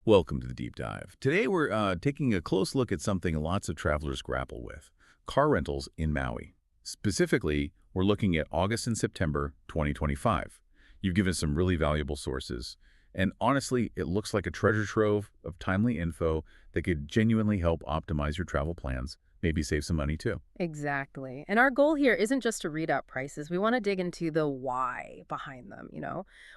Welcome to the Deep Dive. Today we're taking a close look at something lots of travelers grapple with, car rentals in Maui. Specifically, we're looking at August and September 2025. You've given some really valuable sources, and honestly, it looks like a treasure trove of timely info that could genuinely help optimize your travel plans, maybe save some money too. Exactly. And our goal here isn't just to read out prices. We want to dig into the why behind them.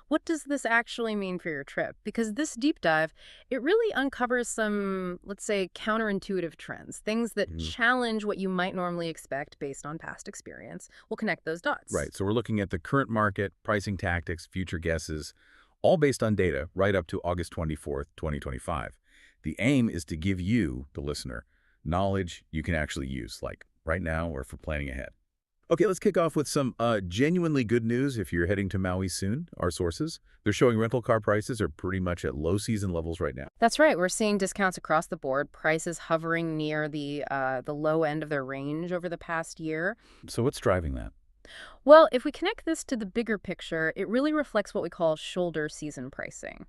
What does this actually mean for your trip? Because this deep dive, it really uncovers some, let's say, counterintuitive trends, things that Mhm. challenge what you might normally expect based on past experience. We'll connect those dots. Right, so we're looking at the current market, pricing tactics, future guesses, all based on data right up to August 24th, 2025. The aim is to give you, the listener, knowledge you can actually use, like right now or for planning ahead. Okay, let's kick off with some genuinely good news if you're heading to Maui soon. Our sources, they're showing rental car prices are pretty much at low season levels right now. That's right. We're seeing discounts across the board, prices hovering near the low end of their range over the past year. So what's driving that? Well, if we connect this to the bigger picture, it really reflects what we call shoulder season pricing.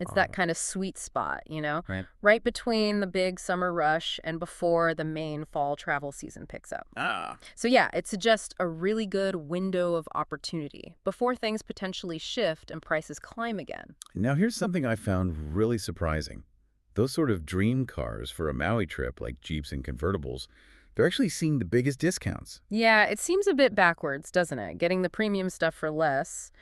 It's that Uh, kind of sweet spot, right. right between the big summer rush and before the main fall travel season picks up. Ah, So yeah, it suggests a really good window of opportunity before things potentially shift and prices climb again. now here's something I found really surprising. Those sort of dream cars for a Maui trip, like Jeeps and convertibles, they're actually seeing the biggest discounts. Yeah, it seems a bit backwards, doesn't it? Getting the premium stuff for less,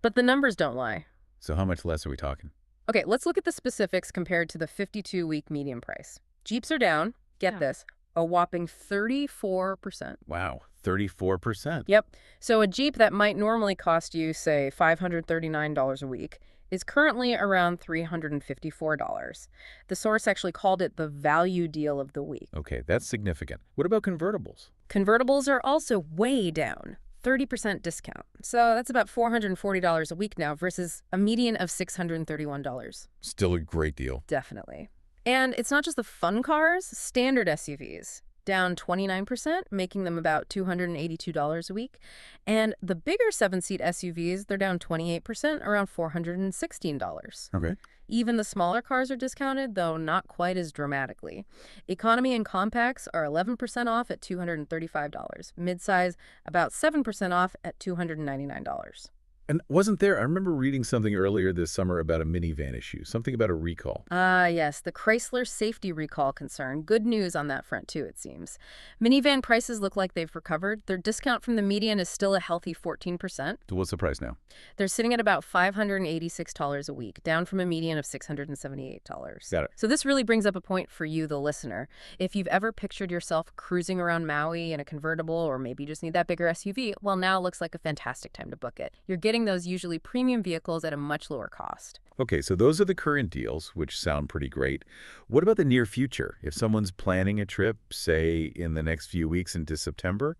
but the numbers don't lie. So how much less are we talking? Okay, let's look at the specifics compared to the 52-week median price. Jeeps are down, get this, a whopping 34%. Wow, 34%. Yep. So a Jeep that might normally cost you, say, $539 a week is currently around $354. The source actually called it the value deal of the week. Okay, that's significant. What about convertibles? Convertibles are also way down, 30% discount. So that's about $440 a week now versus a median of $631. Still a great deal. Definitely. And it's not just the fun cars, standard SUVs down 29%, making them about $282 a week. And the bigger seven-seat SUVs, they're down 28%, around $416. Okay. Even the smaller cars are discounted, though not quite as dramatically. Economy and compacts are 11% off at $235. Midsize, about 7% off at $299. And I remember reading something earlier this summer about a minivan issue, something about a recall. Ah, yes, the Chrysler safety recall concern. Good news on that front, too, it seems. Minivan prices look like they've recovered. Their discount from the median is still a healthy 14%. So what's the price now? They're sitting at about $586 a week, down from a median of $678. Got it. So this really brings up a point for you, the listener. If you've ever pictured yourself cruising around Maui in a convertible, or maybe you just need that bigger SUV, well, now looks like a fantastic time to book it. You're getting those usually premium vehicles at a much lower cost. Okay, so those are the current deals, which sound pretty great. What about the near future? If someone's planning a trip, say, in the next few weeks into September,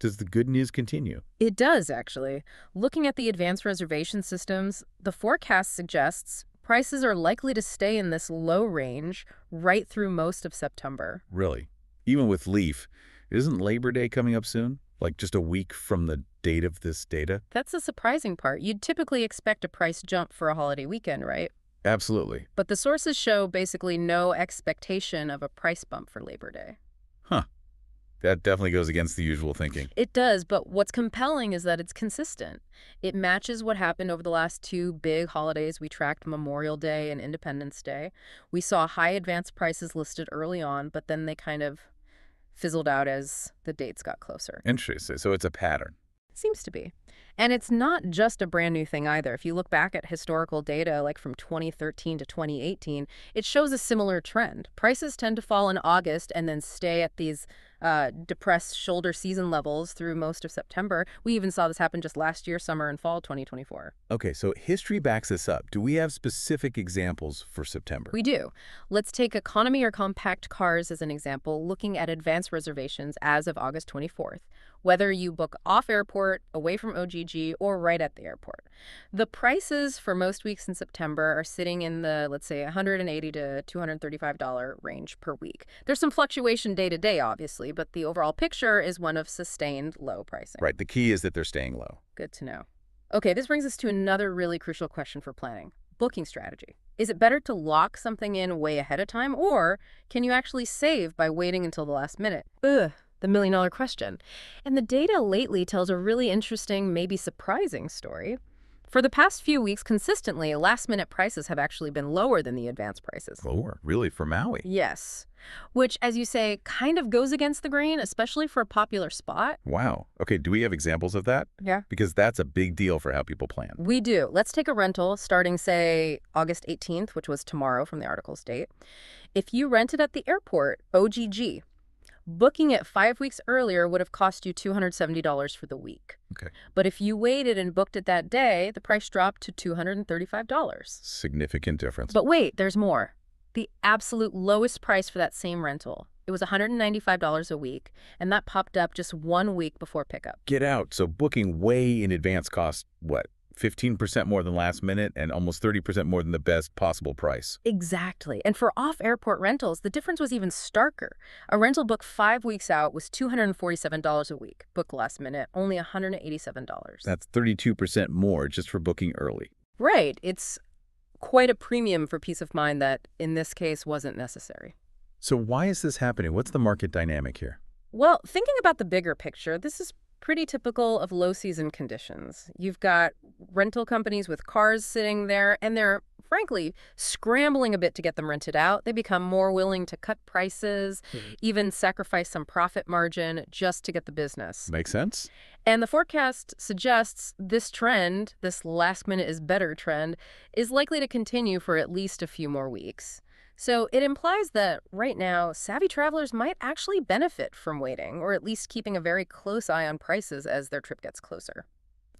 does the good news continue? It does, actually. Looking at the advanced reservation systems, the forecast suggests prices are likely to stay in this low range right through most of September. Really? Even with Leaf, isn't Labor Day coming up soon? Like just a week from the date of this data? That's the surprising part. You'd typically expect a price jump for a holiday weekend, right? Absolutely. But the sources show basically no expectation of a price bump for Labor Day. Huh. That definitely goes against the usual thinking. It does, but what's compelling is that it's consistent. It matches what happened over the last two big holidays. We tracked Memorial Day and Independence Day. We saw high advance prices listed early on, but then they kind of fizzled out as the dates got closer. Interesting. So it's a pattern. Seems to be. And it's not just a brand new thing either. If you look back at historical data, like from 2013 to 2018, it shows a similar trend. Prices tend to fall in August and then stay at these depressed shoulder season levels through most of September. We even saw this happen just last year, summer and fall 2024. Okay, so history backs this up. Do we have specific examples for September? We do. Let's take economy or compact cars as an example, looking at advance reservations as of August 24th, whether you book off airport, away from OGG, or right at the airport. The prices for most weeks in September are sitting in the, let's say, $180 to $235 range per week. There's some fluctuation day to day, obviously, but the overall picture is one of sustained low pricing. Right, the key is that they're staying low. Good to know. Okay, this brings us to another really crucial question for planning. booking strategy. Is it better to lock something in way ahead of time, or can you actually save by waiting until the last minute? Ugh, the million-dollar question. And the data lately tells a really interesting, maybe surprising story. For the past few weeks, consistently, last-minute prices have actually been lower than the advance prices. Lower, really, for Maui? Yes. Which, as you say, kind of goes against the grain, especially for a popular spot. Wow. Okay, do we have examples of that? Yeah. Because that's a big deal for how people plan. We do. Let's take a rental starting, say, August 18th, which was tomorrow from the article's date. If you rented at the airport, OGG, booking it 5 weeks earlier would have cost you $270 for the week. Okay. But if you waited and booked it that day, the price dropped to $235. Significant difference. But wait, there's more. The absolute lowest price for that same rental, it was $195 a week, and that popped up just 1 week before pickup. Get out. So booking way in advance costs, what, 15% more than last minute and almost 30% more than the best possible price? Exactly. And for off-airport rentals, the difference was even starker. A rental booked 5 weeks out was $247 a week. Booked last minute, only $187. That's 32% more just for booking early. Right. It's quite a premium for peace of mind that, in this case, wasn't necessary. So why is this happening? What's the market dynamic here? Well, thinking about the bigger picture, this is pretty typical of low-season conditions. You've got rental companies with cars sitting there, and they're, frankly, scrambling a bit to get them rented out. They become more willing to cut prices, even sacrifice some profit margin just to get the business. Makes sense? And the forecast suggests this trend, this last minute is better trend, is likely to continue for at least a few more weeks. So it implies that right now, savvy travelers might actually benefit from waiting, or at least keeping a very close eye on prices as their trip gets closer.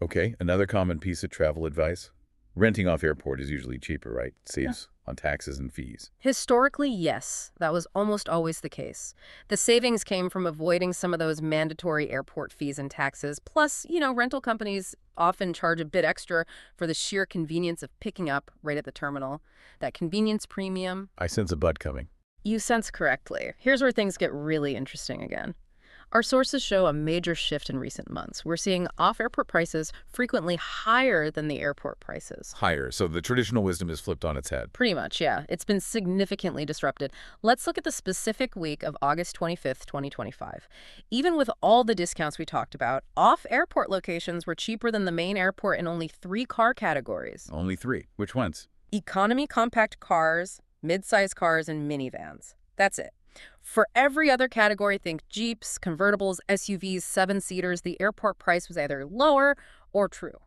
Okay, another common piece of travel advice. Renting off airport is usually cheaper, right? Saves on taxes and fees. Historically, yes, that was almost always the case. The savings came from avoiding some of those mandatory airport fees and taxes. Plus, rental companies often charge a bit extra for the sheer convenience of picking up right at the terminal. That convenience premium. I sense a but coming. You sense correctly. Here's where things get really interesting again. Our sources show a major shift in recent months. We're seeing off-airport prices frequently higher than the airport prices. Higher. So the traditional wisdom is flipped on its head. Pretty much, yeah. It's been significantly disrupted. Let's look at the specific week of August 25th, 2025. Even with all the discounts we talked about, off-airport locations were cheaper than the main airport in only 3 car categories. Only 3. Which ones? Economy compact cars, mid-size cars, and minivans. That's it. For every other category, think Jeeps, convertibles, SUVs, 7-seaters, the airport price was either lower or true.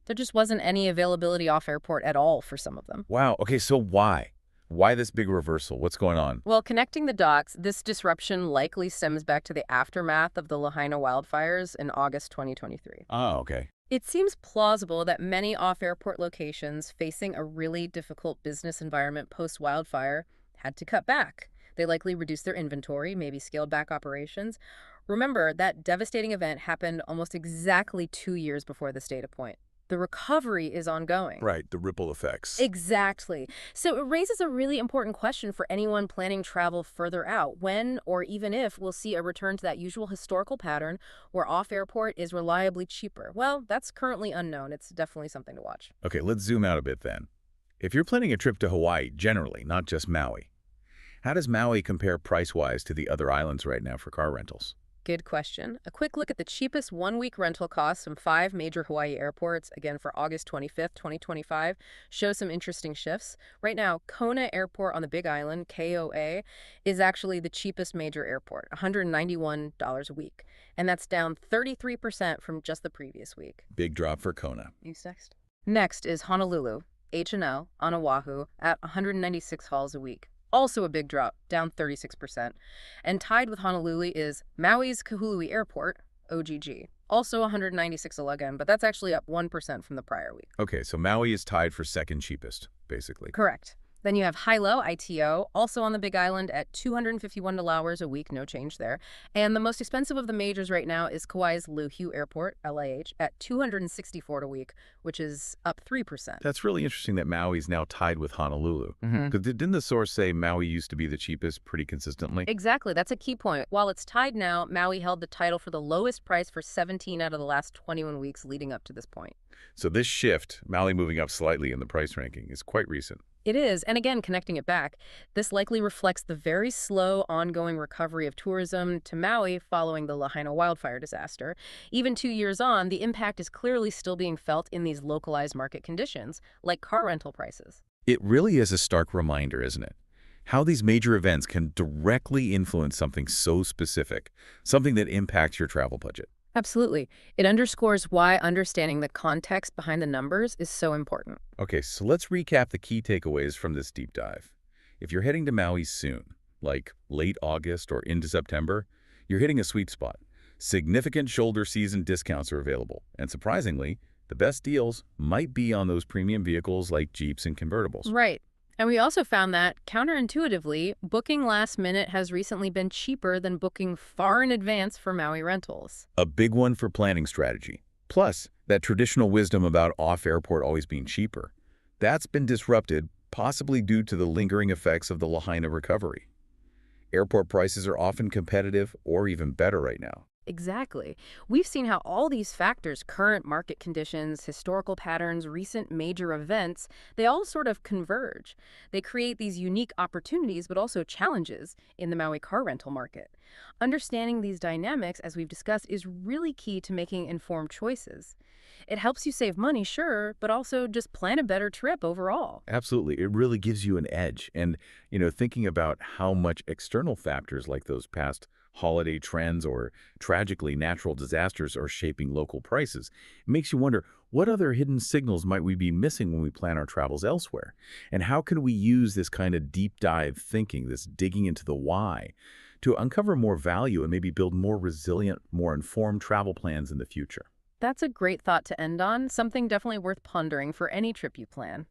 There just wasn't any availability off-airport at all for some of them. Wow. Okay, so why? Why this big reversal? What's going on? Well, connecting the dots, this disruption likely stems back to the aftermath of the Lahaina wildfires in August 2023. Oh, okay. It seems plausible that many off-airport locations facing a really difficult business environment post-wildfire had to cut back. They likely reduced their inventory, maybe scaled back operations. Remember, that devastating event happened almost exactly 2 years before this data point. The recovery is ongoing. Right, the ripple effects. Exactly. So it raises a really important question for anyone planning travel further out. When, or even if, we'll see a return to that usual historical pattern where off-airport is reliably cheaper? Well, that's currently unknown. It's definitely something to watch. Okay, let's zoom out a bit then. If you're planning a trip to Hawaii, generally, not just Maui, how does Maui compare price-wise to the other islands right now for car rentals? Good question. A quick look at the cheapest one-week rental costs from 5 major Hawaii airports, again for August 25th, 2025, shows some interesting shifts. Right now, Kona Airport on the Big Island, KOA, is actually the cheapest major airport, $191 a week. And that's down 33% from just the previous week. Big drop for Kona. Who's next? Next is Honolulu, H&L, on Oahu, at $196 a week. Also a big drop, down 36%. And tied with Honolulu is Maui's Kahului Airport, OGG. Also $196 again, but that's actually up 1% from the prior week. Okay, so Maui is tied for second cheapest, basically. Correct. Then you have high-low ITO, also on the Big Island at $251 a week, no change there. And the most expensive of the majors right now is Kauai's Luhiu Airport, LAH, at $264 a week, which is up 3%. That's really interesting that Maui's now tied with Honolulu. Because didn't the source say Maui used to be the cheapest pretty consistently? Exactly, that's a key point. While it's tied now, Maui held the title for the lowest price for 17 out of the last 21 weeks leading up to this point. So this shift, Maui moving up slightly in the price ranking, is quite recent. It is, and again, connecting it back, this likely reflects the very slow, ongoing recovery of tourism to Maui following the Lahaina wildfire disaster. Even 2 years on, the impact is clearly still being felt in these localized market conditions, like car rental prices. It really is a stark reminder, isn't it? How these major events can directly influence something so specific, something that impacts your travel budget. Absolutely. It underscores why understanding the context behind the numbers is so important. Okay, so let's recap the key takeaways from this deep dive. If you're heading to Maui soon, like late August or into September, you're hitting a sweet spot. Significant shoulder season discounts are available, and surprisingly, the best deals might be on those premium vehicles like Jeeps and convertibles. Right. And we also found that, counterintuitively, booking last minute has recently been cheaper than booking far in advance for Maui rentals. A big one for planning strategy. Plus, that traditional wisdom about off-airport always being cheaper. That's been disrupted, possibly due to the lingering effects of the Lahaina recovery. Airport prices are often competitive or even better right now. Exactly. We've seen how all these factors, current market conditions, historical patterns, recent major events, they all sort of converge. They create these unique opportunities, but also challenges in the Maui car rental market. Understanding these dynamics, as we've discussed, is really key to making informed choices. It helps you save money, sure, but also just plan a better trip overall. Absolutely. It really gives you an edge. And, thinking about how much external factors like those past holiday trends or tragically natural disasters are shaping local prices, it makes you wonder, what other hidden signals might we be missing when we plan our travels elsewhere? And how can we use this kind of deep dive thinking, this digging into the why, to uncover more value and maybe build more resilient, more informed travel plans in the future? That's a great thought to end on, something definitely worth pondering for any trip you plan.